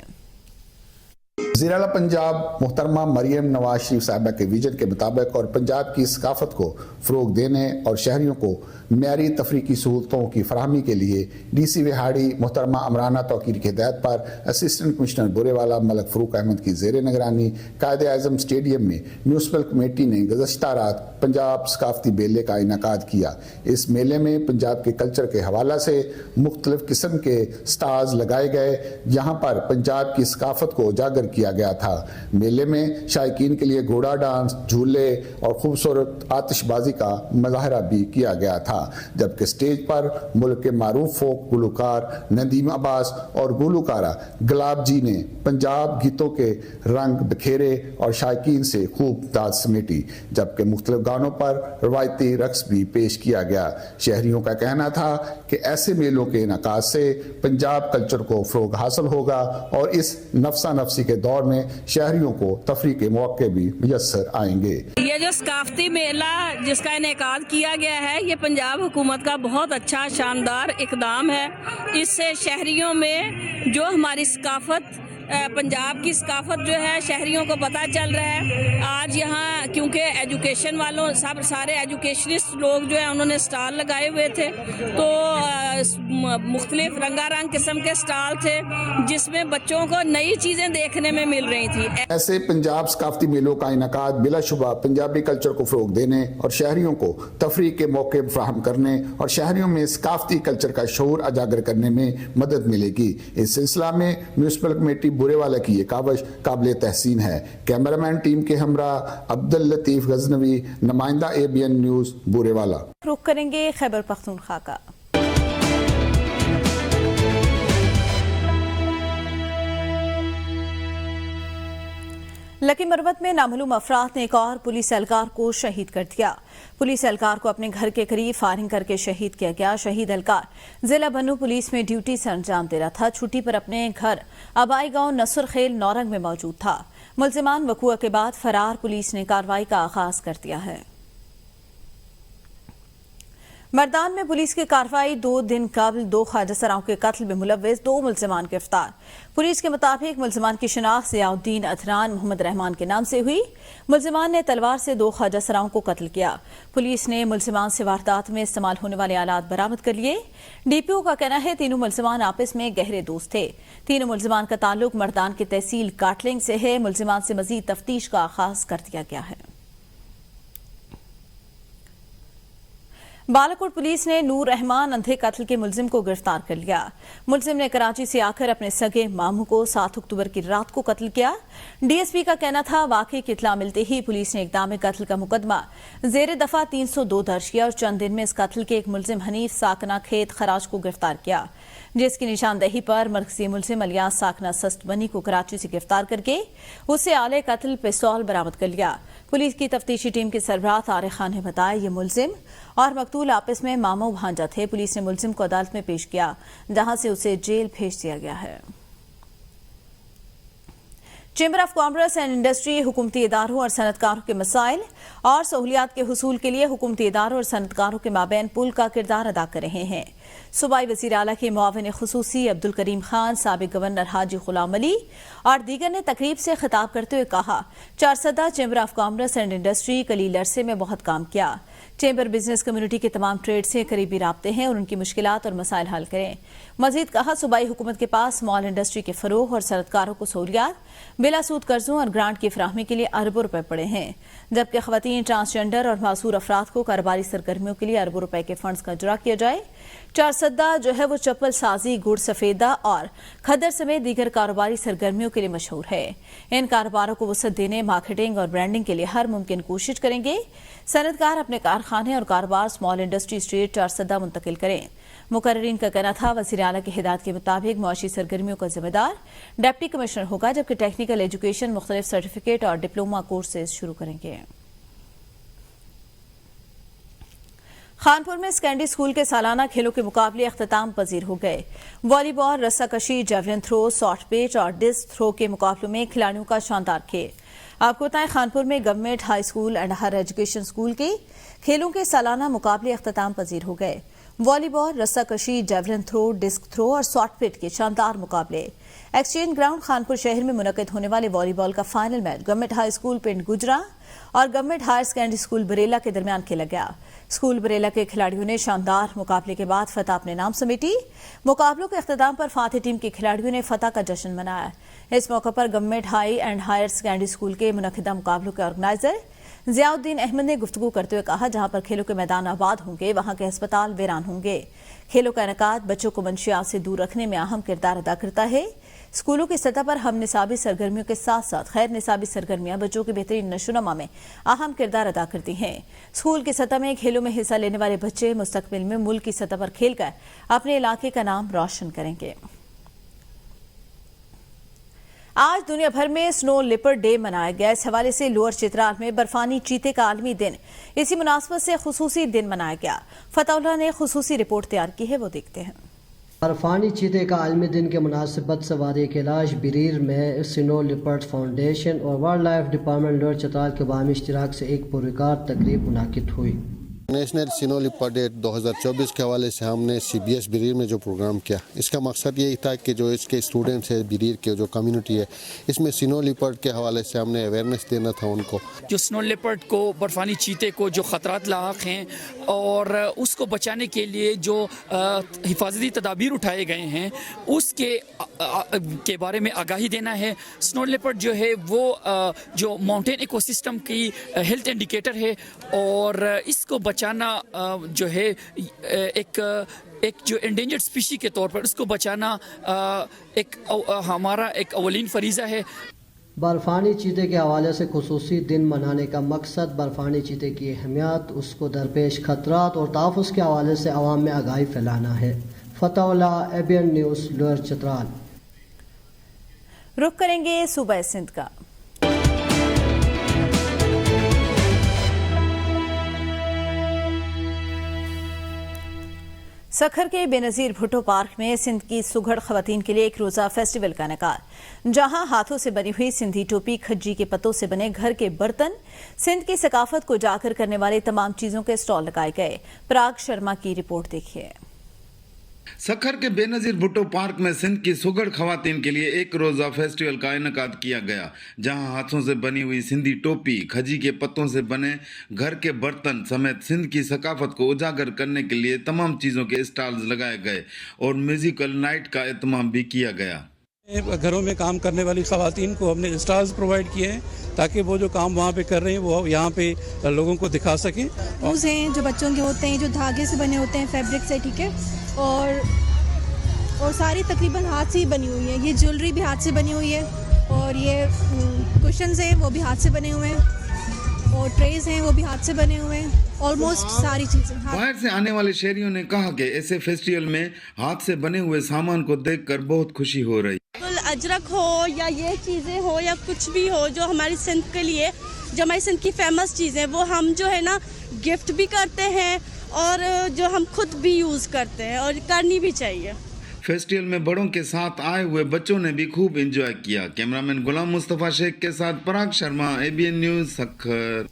वज़ीर-ए-आला पंजाब मोहतरमा मरियम नवाज शरीफ साहिबा के विजन के मुताबिक और पंजाब की सकाफत को फ़रोग देने और शहरियों को म्यारी तफरीकी सहूलतों की फराहमी के लिए DC विहाड़ी मोहतरमा अमराना तौकीर की हिदायत पर असिस्टेंट कमिश्नर बोरेवाला मलक फ़रूक अहमद की ज़ेर निगरानी कायदे आज़म स्टेडियम में म्यूनसिपल कमेटी ने गुज़श्ता रात पंजाब सकाफती मेले का इनेकाद किया। इस मेले में पंजाब के कल्चर के हवाला से मुख्तलिफ किस्म के स्टाल्स लगाए गए, जहाँ पर पंजाब की सकाफत को उजागर किया किया गया था। मेले में शायकीन के लिए घोड़ा डांस, झूले और खूबसूरत आतिशबाजी का मुजाहरा भी किया गया था, जबकि स्टेज पर मुल्क के मारूफ फोक गुलकार नदीम अब्बास और गुलकारा गुलाब जी ने पंजाब गीतों के रंग बिखेरे और शायकीन से खूब दाद समेटी, जबकि मुख्तलिफ गानों पर रवायती रक्स भी पेश किया गया। शहरियों का कहना था कि ऐसे मेलों के इनकाद से पंजाब कल्चर को फ़रोग हासिल होगा और इस नफसा नफसी के दौर में शहरियों को तफरीह के मौके भी मुयस्सर आएंगे। ये जो सकाफती मेला जिसका इनेकाद किया गया है, ये पंजाब हुकूमत का बहुत अच्छा शानदार इकदाम है। इससे शहरियों में जो हमारी सकाफत, पंजाब की सकाफत जो है शहरियों को पता चल रहा है। आज यहाँ क्योंकि एजुकेशन वालों सारे एजुकेशनिस्ट लोग जो है उन्होंने स्टॉल लगाए हुए थे, तो मुख्तलिफ रंगारंग किस्म के स्टॉल थे जिसमें बच्चों को नई चीज़ें देखने में मिल रही थी। ऐसे पंजाब सकाफती मेलों का इनकाद बिलाशुबा पंजाबी कल्चर को फ़रोग देने और शहरियों को तफरीह के मौके फराहम करने और शहरियों में सकाफती कल्चर का शऊर उजागर करने में मदद मिलेगी। इस सिलसिला में म्यूनसिपल कमेटी बुरेवाला की ये कावश काबिल तहसीन है। कैमरामैन टीम के हमरा अब्दुल लतीफ गजनवी, नुमाइंदा ABN न्यूज़ बुरेवाला। रुख करेंगे खैबर पख्तूनख्वा का। लकी मरवत में नामालूम अफराद ने एक और पुलिस एहलकार को शहीद कर दिया। पुलिस एहलकार को अपने घर के करीब फायरिंग करके शहीद किया गया। शहीद एहलकार जिला बन्नू पुलिस में ड्यूटी से अंजाम दे रहा था। छुट्टी पर अपने घर अबाई गांव नसर खेल नौरंग में मौजूद था। मुल्जिमान वकूआ के बाद फरार, पुलिस ने कार्रवाई का आगाज कर दिया है। मर्दान में पुलिस की कार्रवाई 2 दिन कबल 2 ख्वाजा सराओं के कत्ल में मुलव्विस 2 मुल्जिमान गिरफ्तार। पुलिस के मुताबिक मुल्जिमान की शिनाख्त ज़ियाउद्दीन अदनान मोहम्मद रहमान के नाम से हुई। मुल्जिमान ने तलवार से 2 ख्वाजा सराओं को कत्ल किया। पुलिस ने मुल्जिमान से वारदात में इस्तेमाल होने वाले आलात बरामद कर लिए। DPO का कहना है तीनों मुल्जिमान आपस में गहरे दोस्त थे। तीनों मुल्जिमान का ताल्लुक मर्दान की तहसील काटलिंग से है। मुल्जिमान से मजीद तफ्तीश का आगाज कर दिया गया है। बालाकोट पुलिस ने नूर रहमान अंधे कत्ल के मुल्जिम को गिरफ्तार कर लिया। मुल्जिम ने कराची से आकर अपने सगे मामू को 7 अक्टूबर की रात को कत्ल किया। DSP का कहना था वाकई की इत्तला मिलते ही पुलिस ने इक़दाम कत्ल का मुकदमा ज़ेर दफा 302 दर्ज किया और चंद दिन में इस कत्ल के एक मुल्जिम हनीफ साकना खेत खराज को गिरफ्तार किया, जिसकी निशानदेही पर मरकजी मुल्जिम अलियास साकना सस्त बनी को कराची से गिरफ्तार करके उससे आले कत्ल पिस्तौल बरामद कर लिया। पुलिस की तफ्तीशी टीम के सरबराह तारिक खान ने बताया ये मुल्जिम और मकतूल आपस में मामू भांजा थे। पुलिस ने मुल्जिम को अदालत में पेश किया, जहां से उसे जेल भेज दिया गया है। Chamber of commerce and industry हुकूमती इदारों और सनतकारों के मसाइल और सहूलियात के हुसूल के लिए हुकूमती इदारों और सनतकारों के माबैन पुल का किरदार अदा कर रहे हैं। सूबाई वज़ीर आला के मुआविन खुसूसी अब्दुल करीम खान, साबिक गवर्नर हाजी गुलाम अली और दीगर ने तकरीब से खिताब करते हुए कहा, 4 सदा chamber of commerce and industry कलील अरसे में बहुत काम किया। चैम्बर बिजनेस कम्युनिटी के तमाम ट्रेड से करीबी राब्ते हैं और उनकी मुश्किलात और मसाइल हल करें। मजीद कहा, सूबाई हुकूमत के पास स्मॉल इंडस्ट्री के फरोग और सनतकारों को सहूलियात, बिलासूद कर्जों और ग्रांट की फराहमी के लिए अरबों रुपए पड़े हैं, जबकि खवातीन, ट्रांसजेंडर और मासूर अफराद को कारोबारी सरगर्मियों के लिए अरबों रुपए के फंड्स का इजरा किया जाए। 4 सदा जो है वो चप्पल साजी, गुड़ सफेदा और खदर समेत दीगर कारोबारी सरगर्मियों के लिए मशहूर है। इन कारोबारों को वसअत देने, मार्केटिंग और ब्रांडिंग के लिए हर मुमकिन कोशिश करेंगे। सनतकार अपने कारखाने और कारोबार स्मॉल इंडस्ट्री स्ट्रीट 4 सदा मुंतकिल करें। मुकर्रीन का कहना था वज़ीर आला की हिदायत के मुताबिक मुआशी सरगर्मियों का जिम्मेदार डिप्टी कमिश्नर होगा, जबकि टेक्निकल एजुकेशन, मुख्तलिफ सर्टिफिकेट और डिप्लोमा कोर्सेज शुरू करेंगे। खानपुर में स्कैंडी स्कूल के सालाना खेलों के मुकाबले अख्तिताम पजीर हो गए। वॉलीबॉल, रस्साकशी, जेवलिन थ्रो, शॉर्ट पिच और डिस्क थ्रो के मुकाबलों में खिलाड़ियों का शानदार खेल। आपको बताएं, खानपुर में government high school and higher education school के खेलों के सालाना मुकाबले अख्तिताम पजीर हो गए। वॉलीबॉल, रस्साकशी, जेवलिन थ्रो, डिस्क थ्रो और शॉर्ट पिच के शानदार मुकाबले। एक्सचेंज ग्राउंड खानपुर शहर में मुनक्किद होने वाले वॉलीबॉल का final match government high school Pind Gujra और government higher secondary school Barela के दरमियान खेला गया। स्कूल बरेला के खिलाड़ियों ने शानदार मुकाबले के बाद फतह अपने नाम समेटी। मुकाबलों के अख्तिताम पर फातिह टीम के खिलाड़ियों ने फतह का जश्न मनाया। इस मौके पर government high and higher secondary school के मुनक्किदा मुकाबलों के ऑर्गेनाइजर ज़ियाउद्दीन अहमद ने गुफ्तगू करते हुए कहा, जहां पर खेलों के मैदान आबाद होंगे वहां के अस्पताल वीरान होंगे। खेलों का इनेकाद बच्चों को मंशियात से दूर रखने में अहम किरदार अदा करता है। स्कूलों की सतह पर हम निसाबी सरगर्मियों के साथ साथ गैर निसाबी सरगर्मियां बच्चों के बेहतरीन नशोनुमा में अहम किरदार अदा करती हैं। स्कूल की सतह में खेलों में हिस्सा लेने वाले बच्चे मुस्तकबिल में मुल्क की सतह पर खेलकर अपने इलाके का नाम रोशन करेंगे। आज दुनिया भर में स्नो लिपर्ड डे मनाया गया। इस हवाले से लोअर चित्राल में बर्फानी चीते का आलमी दिन, इसी मुनासबत से खुसूसी दिन मनाया गया। फतौला ने खुसूसी रिपोर्ट तैयार की है, वो देखते हैं। बर्फानी चीते का आलमी दिन के मुनासिबत से वादी कैलाश बिरीर में स्नो लिपर्ड फाउंडेशन और wild life department lower Chitral के बामी इश्तिराक से एक पुरस्कार तकरीब मुनाकिद हुई। नेशनल स्नो लिपर्ड डे 2024 के हवाले से हमने CBS बिरीर में जो प्रोग्राम किया, इसका मकसद यही था कि जो इसके स्टूडेंट्स हैं, बिरीर के जो कम्युनिटी है, इसमें स्नो लिपर्ड के हवाले से हमने अवेयरनेस देना था उनको। जो स्नो लिपर्ड को, बर्फानी चीते को जो ख़तरात लाक हैं और उसको बचाने के लिए जो हिफाजती तदाबीर उठाए गए हैं उसके के बारे में आगाही देना है। स्नो लिपर्ड जो है वो जो माउंटेन इकोसिस्टम की हेल्थ इंडिकेटर है और इसको बचाना जो है एक जो एंडेंजर्ड स्पीशी के तौर पर उसको बचाना हमारा एक अवलीन फरीज़ा है। बर्फानी चीते के हवाले से खुसूसी दिन मनाने का मकसद बर्फानी चीते की अहमियत, उसको दरपेश खतरात और तहफ़्फ़ुज़ के हवाले से आवाम में आगाही फैलाना है। फतौला, ABN न्यूज़, लोअर चित्राल। रुख करेंगे सूबा सिंध का। सखर के बेनज़ीर भुट्टो पार्क में सिंध की सुघड़ ख़वातीन के लिए एक रोज़ा फेस्टिवल का इनेकाद, जहां हाथों से बनी हुई सिंधी टोपी, खज्जी के पत्तों से बने घर के बर्तन, सिंध की सकाफत को उजागर करने वाले तमाम चीज़ों के स्टॉल लगाए गए। पराग शर्मा की रिपोर्ट देखिए। सखर के बेनज़ीर भुट्टो पार्क में सिंध की सुघड़ खवातीन के लिए एक रोज़ा फेस्टिवल का इनेकाद किया गया, जहां हाथों से बनी हुई सिंधी टोपी, खजी के पत्तों से बने घर के बर्तन समेत सिंध की सकाफत को उजागर करने के लिए तमाम चीज़ों के स्टॉल्स लगाए गए और म्यूजिकल नाइट का एहतमाम भी किया गया। घरों में काम करने वाली खवातीन को हमने स्टॉल्स प्रोवाइड किए हैं ताकि वो जो काम वहाँ पे कर रहे हैं वो यहाँ पे लोगों को दिखा सकें। शूज़ हैं जो बच्चों के होते हैं, जो धागे से बने होते हैं, फैब्रिक से, ठीक है, और सारी तकरीबन हाथ से ही बनी हुई है। ये ज्वेलरी भी हाथ से बनी हुई है और ये कुशन्स हैं वो भी हाथ से बने हुए हैं और ट्रेज हैं वो भी हाथ से बने हुए हैं। ऑलमोस्ट सारी चीज़ें। बाहर से आने वाले शहरियों ने कहा कि ऐसे फेस्टिवल में हाथ से बने हुए सामान को देखकर बहुत खुशी हो रही। अजरक हो या ये चीज़ें हो या कुछ भी हो जो हमारी सिंध के लिए, जो हमारी सिंध की फेमस चीज़ें, वो हम जो है ना गिफ्ट भी करते हैं और जो हम खुद भी यूज़ करते हैं और करनी भी चाहिए। फेस्टिवल में बड़ों के साथ आए हुए बच्चों ने भी खूब एंजॉय किया। कैमरामैन गुलाम मुस्तफ़ा शेख के साथ पराग शर्मा, ABN न्यूज़, सखर।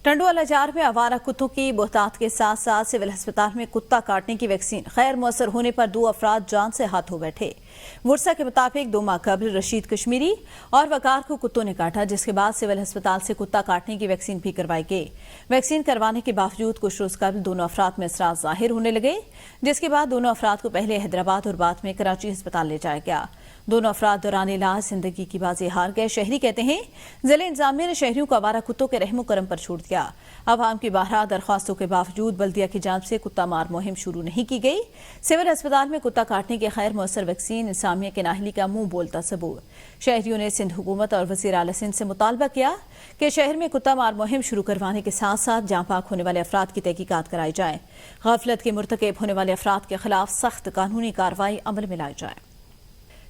टंडोआ लजार में आवारा कुत्तों की बोहतात के साथ साथ सिविल अस्पताल में कुत्ता काटने की वैक्सीन गैर मुअस्सर होने पर 2 अफराद जान से हाथों बैठे। वर्सा के मुताबिक 2 माह कबल रशीद कश्मीरी और वकार को कुत्तों ने काटा, जिसके बाद सिविल अस्पताल से कुत्ता काटने की वैक्सीन भी करवाई गई। वैक्सीन करवाने के बावजूद कुछ रोज कबल दोनों अफराद में असरार जाहिर होने लगे, जिसके बाद दोनों अफराद को पहले हैदराबाद और बाद में कराची अस्पताल ले जाया गया। दोनों अफराद दौरान इलाज जिंदगी की बाजी हार गए। शहरी कहते हैं जिले इंतजामिया ने शहरियों को आवारा कुत्तों के रहमो करम पर छोड़ दिया। अवाम की बारहा दरख्वास्तों के बावजूद बल्दिया की जांच से कुत्ता मार मुहिम शुरू नहीं की गई। सिविल अस्पताल में कुत्ता काटने के गैर मुअस्सर वैक्सीन इंतजामिया के नाहली का मुंह बोलता सबूत। शहरियों ने सिंध हुकूमत और वज़ीर आला सिंध से मुतालबा किया कि शहर में कुत्ता मार मुहिम शुरू करवाने के साथ साथ जाँ पाक होने वाले अफराद की तहकीकात कराई जाए। गफलत के मुर्तकब होने वाले अफराद के खिलाफ सख्त कानूनी कार्रवाई अमल में लाई जाए।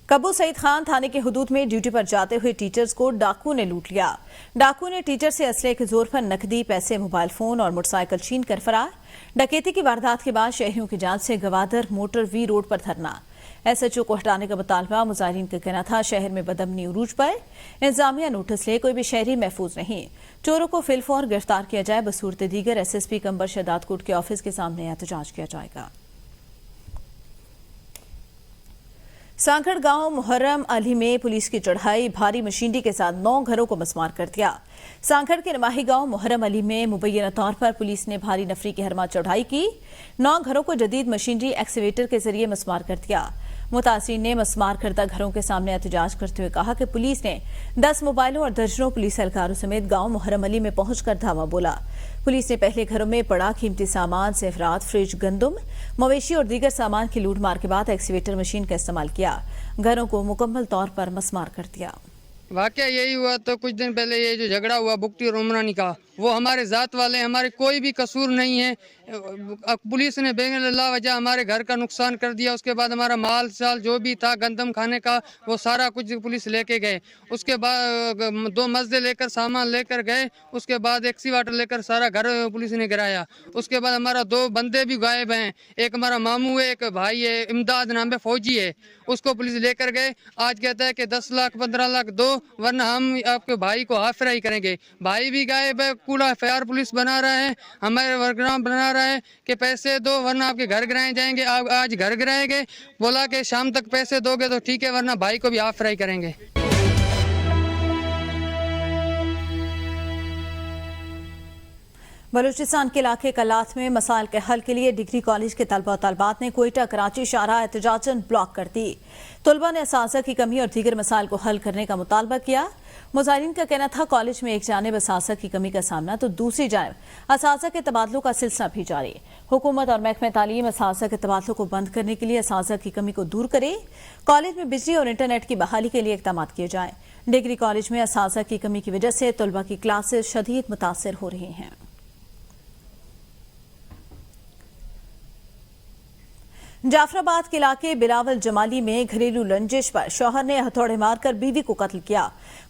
कबू सईद खान थाने के हुदूद में ड्यूटी पर जाते हुए टीचर्स को डाकू ने लूट लिया। डाकू ने टीचर से असले के जोर पर नकदी, पैसे, मोबाइल फोन और मोटरसाइकिल छीन कर फरार। डकैती की वारदात के बाद शहरियों की जांच से गवादर मोटर वी रोड पर धरना। SHO को हटाने का मुतालबा। मुजाहिरीन का कहना था शहर में बदअमनी उरूज पर, इंतजामिया नोटिस ले, कोई भी शहरी महफूज नहीं। चोरों को फिलफौर गिरफ्तार किया जाए। बसूरत दीगर SSP कंबर शहदादकोट के ऑफिस के सामने एहतजाज किया जाएगा। सांखड़ गांव मुहर्रम अली में पुलिस की चढ़ाई भारी मशीनरी के साथ 9 घरों को मस्मार कर दिया। सांखड़ के नमाही गांव मुहर्रम अली में मुबैना तौर पर पुलिस ने भारी नफरी की हरमा चढ़ाई की। 9 घरों को जदीद मशीनरी एक्सीवेटर के जरिए मस्मार कर दिया। मुतासिरीन ने मस्मार करदा घरों के सामने एहतजाज करते हुए कहा कि पुलिस ने 10 मोबाइलों और दर्जनों पुलिस एहलकारों समेत गांव मुहर्रम अली में पहुंचकर धावा बोला। पुलिस ने पहले घरों में पड़ा कीमती सामान सेफरात, फ्रिज, गंदम, मवेशी और दीगर सामान की लूट मार के बाद एक्सीवेटर मशीन का इस्तेमाल किया, घरों को मुकम्मल तौर पर मस्मार कर दिया। वाकया यही हुआ। तो कुछ दिन पहले ये जो झगड़ा हुआ बुकटी और उमरानी का, वो हमारे ज़ात वाले, हमारे कोई भी कसूर नहीं है। पुलिस ने बेगला वजह हमारे घर का नुकसान कर दिया। उसके बाद हमारा माल साल जो भी था गंदम खाने का वो सारा कुछ पुलिस लेके गए। उसके बाद 2 मजदे लेकर सामान लेकर गए। उसके बाद एक्सीवाटर लेकर सारा घर पुलिस ने गिराया। उसके बाद हमारा 2 बंदे भी गायब हैं। एक हमारा मामू है, एक भाई है, इमदाद नाम है, फौजी है, उसको पुलिस लेकर गए। आज कहता है कि 10 लाख 15 लाख दो वरना हम आपके भाई को हाथ फ्राई करेंगे। भाई भी गायब है, कूड़ा एफआईआर पुलिस बना रहा है, हमारे वर्कराम बना रहा है कि पैसे दो वरना आपके घर गिराए जाएंगे। आज घर गिराए गए, बोला कि शाम तक पैसे दोगे तो ठीक है वरना भाई को भी हाथ फ्राई करेंगे। बलूचिस्तान के इलाके कलात में मसाइल के हल के लिए डिग्री कॉलेज के तलबा और तलबात ने कोयटा कराची शाहराह एहतजाजन ब्लॉक कर दी। तलबा ने असातिज़ा की कमी और दीगर मसाइल को हल करने का मुतालबा किया। मुजाहिरीन का कहना था कॉलेज में एक जानिब असातिज़ा की कमी का सामना तो दूसरी जानिब असातिज़ा के तबादलों का सिलसिला भी जारी। हुकूमत और महकमे तालीम असातिज़ा के तबादलों को बंद करने के लिए असातिज़ा की कमी को दूर करे, कॉलेज में बिजली और इंटरनेट की बहाली के लिए इक़दाम किए जाएं। डिग्री कॉलेज में असातिज़ा की कमी की वजह से तलबा की क्लासेस शदीद मुतासर हो रही हैं। जाफराबाद के इलाके बिलावल जमाली में घरेलू रंजिश पर शौहर ने हथौड़े मारकर बीवी को कत्ल किया।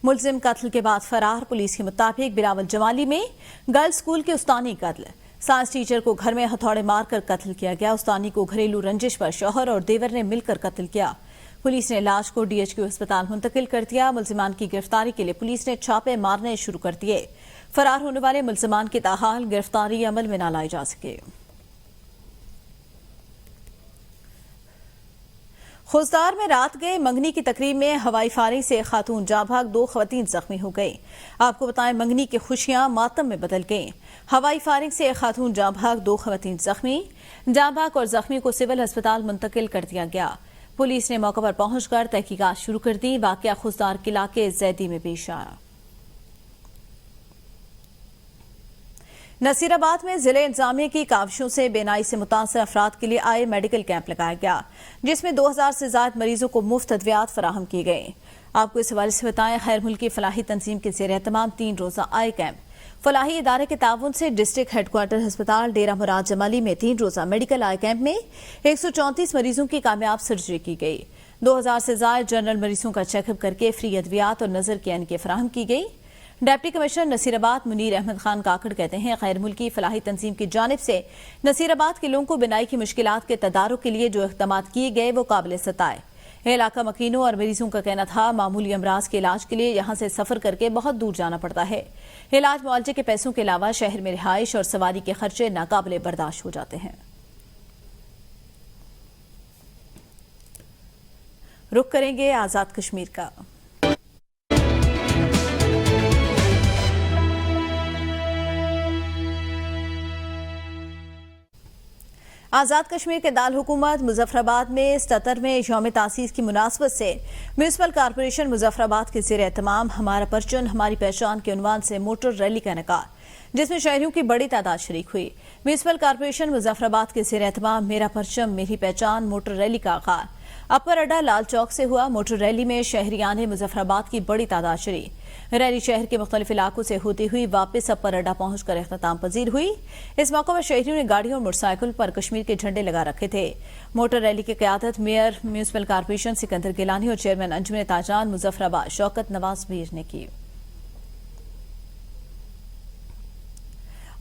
मुलजिम कत्ल के बाद फरार। पुलिस के मुताबिक बिलावल जमाली में गर्ल्स स्कूल के उस्तानी कत्ल, साइंस टीचर को घर में हथौड़े मारकर कत्ल किया गया। उस्तानी को घरेलू रंजिश पर शौहर और देवर ने मिलकर कत्ल किया। पुलिस ने लाश को डीएचक्यू अस्पताल मुंतकिल कर दिया। मुलजिमान की गिरफ्तारी के लिए पुलिस ने छापे मारने शुरू कर दिए। फरार होने वाले मुलजिमान की ताहाल गिरफ्तारी अमल में न लाई जा सके। खुजदार में रात गए मंगनी की तकरीब में हवाई फायरिंग से खातून जाँ भाग, 2 खवातीन जख्मी हो गई। आपको बताएं मंगनी की खुशियां मातम में बदल गईं। हवाई फायरिंग से खातून जाँ भाग, 2 खवातीन जख्मी। जाँ भाग और जख्मी को सिविल अस्पताल मुंतकिल कर दिया गया। पुलिस ने मौके पर पहुंचकर तहकीकात शुरू कर दी। वाकया खुजदार के इलाके जैदी में पेश आया। नसीराबाद में जिले इंतजामिया की काविशों से बेनाई से मुतासर अफराद के लिए आए मेडिकल कैंप लगाया गया, जिसमें 2000 से ज्यादा मरीजों को मुफ्त अद्वियात फराहम किए गए। आपको इस हवाले से बताएं खैर मुल्की फलाही तंजीम के ज़ेर एहतमाम 3 रोज़ा आए कैंप फलाही इदारे के ताउन से डिस्ट्रिक्ट हेडक्वार्टर अस्पताल डेरा मुराद जमाली में 3 रोज़ा मेडिकल आई कैंप में 134 मरीजों की कामयाब सर्जरी की गई। 2000 से ज्यादा जनरल मरीजों का चेकअप करके फ्री अद्वियात और नजर की ऐनकें फराहम की गई। डिप्टी कमिश्नर नसीराबाद मुनीर अहमद खान काकड़ कहते हैं गैर मुल्की फलाही तंजीम की जानिब से नसीराबाद के लोगों को बिनाई की मुश्किलात के तदारुक के लिए जो इक़दाम किए गए वो काबिल सताए। इलाका मकीनों और मरीजों का कहना था मामूली अमराज के इलाज के लिए यहाँ से सफर करके बहुत दूर जाना पड़ता है। इलाज मुआवजे के पैसों के अलावा शहर में रिहाइश और सवारी के खर्चे नाकाबिले बर्दाश्त हो जाते हैं। रुख करेंगे आजाद कश्मीर का। आज़ाद कश्मीर के दाल हुकूमत मुजफ्फराबाद में 77वें यौम तासीस की मुनासबत से म्यूनसिपल कॉरपोरेशन मुजफ्फराबाद के ज़ेर एहतमाम हमारा परचम हमारी पहचान के उन्वान से मोटर रैली का इनेकाद, जिसमें शहरियों की बड़ी तादाद शरीक हुई। म्यूनसिपल कॉरपोरेशन मुजफ्फराबाद के ज़ेर एहतमाम मेरा परचम मेरी पहचान मोटर रैली का आगाज अपर अड्डा लाल चौक से हुआ। मोटर रैली में शहरियान मुजफ्फराबाद की बड़ी तादाद शरीक। रैली शहर के मुख्तलिफ इलाकों से होती हुई वापस अपर अड्डा पहुंचकर इख्तिताम पजीर हुई। इस मौके पर शहरियों ने गाड़ियों और मोटरसाइकिल पर कश्मीर के झंडे लगा रखे थे। मोटर रैली की क़यादत mayor municipal corporation Sikandar Gilani और चेयरमैन अंजुमन ताजान मुजफ्फराबाद शौकत नवाज मीर ने की।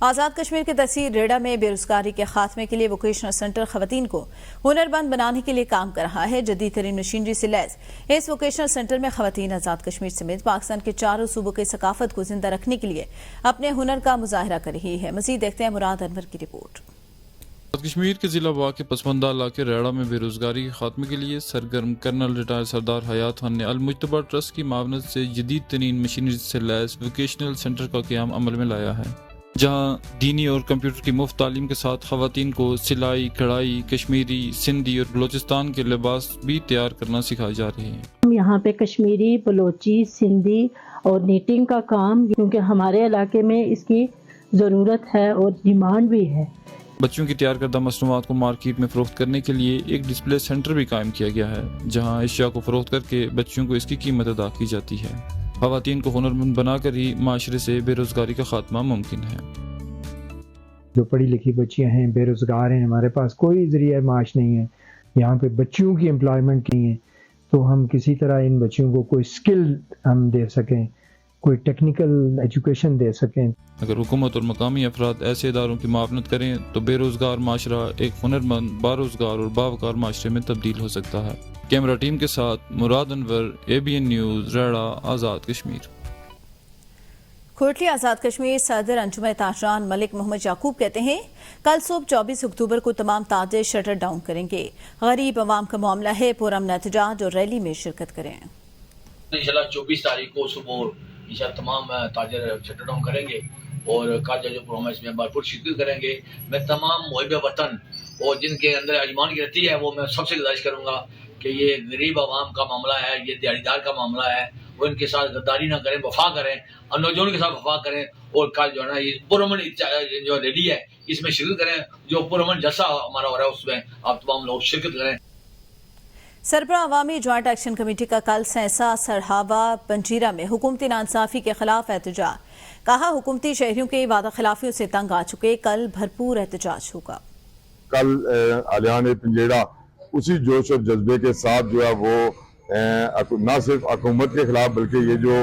आज़ाद कश्मीर के तहसील रेड़ा में बेरोजगारी के खात्मे के लिए वोकेशनल सेंटर खवातीन को हुनरमंद बनाने के लिए काम कर रहा है। जदीद तरीन मशीनरी से लैस इस वोकेशनल सेंटर में खवातीन आज़ाद कश्मीर समेत पाकिस्तान के चारों सूबों की सकाफत को जिंदा रखने के लिए अपने हुनर का मुजाहरा कर रही है। मजीद देखते हैं मुराद अनवर की रिपोर्ट। कश्मीर के जिला वाक़ के पसमंदा इलाके रेड़ा में बेरोजगारी के खात्मे के लिए सरगर्म कर्नल रिटायर्ड सरदार हयात खान ने अल-मुज्तबा ट्रस्ट की मावनत से जदीद तरीन मशीनरी से लैस वोकेशनल सेंटर का क़याम अमल में लाया है। जहां दीनी और कंप्यूटर की मुफ्त तालीम के साथ खवातीन को सिलाई, कढ़ाई, कश्मीरी, सिंधी और बलूचिस्तान के लिबास भी तैयार करना सिखाए जा रहे हैं। हम यहाँ पे कश्मीरी, बलोची, सिंधी और नीटिंग का काम, क्योंकि हमारे इलाके में इसकी ज़रूरत है और डिमांड भी है। बच्चों की तैयार करदा मसनूआत को मार्केट में फ़रोख्त करने के लिए एक डिस्प्ले सेंटर भी कायम किया गया है, जहां अशिया को फ़रोख्त करके बच्चों को इसकी कीमत अदा की जाती है। खवातीन को हुनरमंद बनाकर ही माशरे से बेरोज़गारी का खात्मा मुमकिन है। जो पढ़ी लिखी बच्चियां हैं, बेरोज़गार हैं, हमारे पास कोई ज़रिया माश नहीं है, यहाँ पे बच्चियों की एम्प्लॉयमेंट नहीं है, तो हम किसी तरह इन बच्चियों को कोई स्किल हम दे सकें, कोई टेक्निकल एजुकेशन दे सकें। अगर हुकूमत और मकामी अफराद ऐसे इदारों की मुआवनत करें तो बेरोज़गार माशरा एक हुनरमंद, बारोज़गार और बावकार माशरे में तब्दील हो सकता है। कैमरा टीम के साथ मुराद अनवर, ABN न्यूज़, रेड़ा, आज़ाद कश्मीर। कोटली आज़ाद कश्मीर सदर अंजुमन ताजरान मलिक मोहम्मद याकूब कहते हैं, कल सुबह 24 अक्टूबर को तमाम ताजे शटर डाउन करेंगे। गरीब अवाम का मामला है, पुरअमन एहतजाज और रैली में शिरकत करें। इंशाल्लाह 24 तारीख को सुबह इंशाल्लाह तमाम ताजर शटर डाउन करेंगे और कल जो प्रोग्राम है इसमें भरपूर शिरकत करेंगे। मैं तमाम मुहिब वतन और जिनके अंदर अजमान की रहती है, वो मैं सबसे गुजारिश करूँगा कि ये गरीब आवाम का मामला है, ये दिहाड़ीदार का मामला है, वो इनके साथ गद्दारी ना करें, वफा करें और नौजवानों के साथ वफा करें और कल जो है ना ये पुरअमन जो रैली है इसमें शिरकत करें। जो पुरअमन जलसा हमारा हो रहा है उसमें आप तमाम लोग शिरकत करें। सरबराह अवामी ज्वाइंट एक्शन कमेटी का कल सहसा, सरहावा, पंजीरा में हुकूमती नाइंसाफी के खिलाफ एहतजाज। कहा, हुकूमती शहरियों के वादा खिलाफियों से तंग आ चुके, कल भरपूर एहतजाज होगा। कल आलियान पिंजेड़ा उसी जोश और जज्बे के साथ जो है वो न सिर्फ हुकूमत के खिलाफ बल्कि ये जो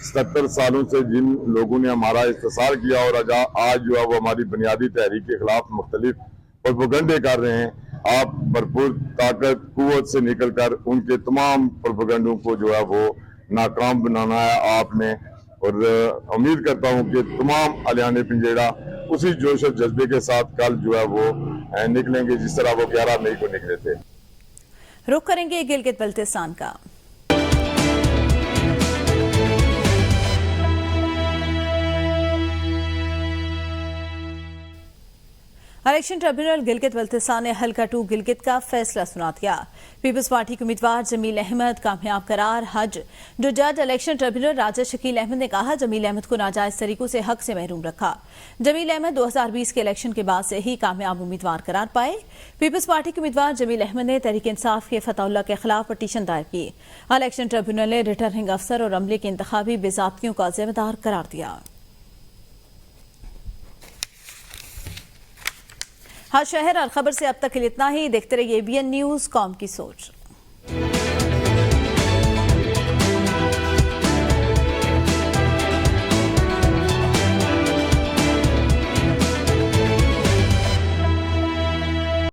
77 सालों से जिन लोगों ने हमारा इस्तेसार किया और आज जो है वो हमारी बुनियादी तहरीक के खिलाफ मुख्तलिफ प्रोपेगेंडे कर रहे हैं, आप भरपूर ताकत कुव्वत से निकल कर उनके तमाम प्रोपेगेंडों को जो है वो नाकाम बनाना है आपने। और उम्मीद करता हूँ कि तमाम आलियान पिंजेड़ा उसी जोश और जज्बे के साथ कल जो है वो निकलेंगे जिस तरह वो 11 मई को निकले थे। रुख करेंगे गिलगित बल्तिस्तान का। इलेक्शन ट्रिब्यूनल गिलगित बल्तिस्तान ने हल्का 2 गिलगित का फैसला सुना दिया। पीपल्स पार्टी के उम्मीदवार जमील अहमद कामयाब करार। हज जो जज इलेक्शन ट्रिब्यूनल राजा शकील अहमद ने कहा, जमील अहमद को नाजायज तरीकों से हक से महरूम रखा। जमील अहमद 2020 के इलेक्शन के बाद से ही कामयाब उम्मीदवार करार पाए। पीपल्स पार्टी के उम्मीदवार जमील अहमद ने तहरीक इंसाफ के फतहुल्लाह के खिलाफ पटिशन दायर की। इलेक्शन ट्रिब्यूनल ने रिटर्निंग अफसर और अमले की इंतखाबी बेज़ाब्तियों का जिम्मेदार करार दिया। हर शहर हर खबर से अब तक के लिए इतना ही। देखते रहिए ABN न्यूज़, कौम की सोच।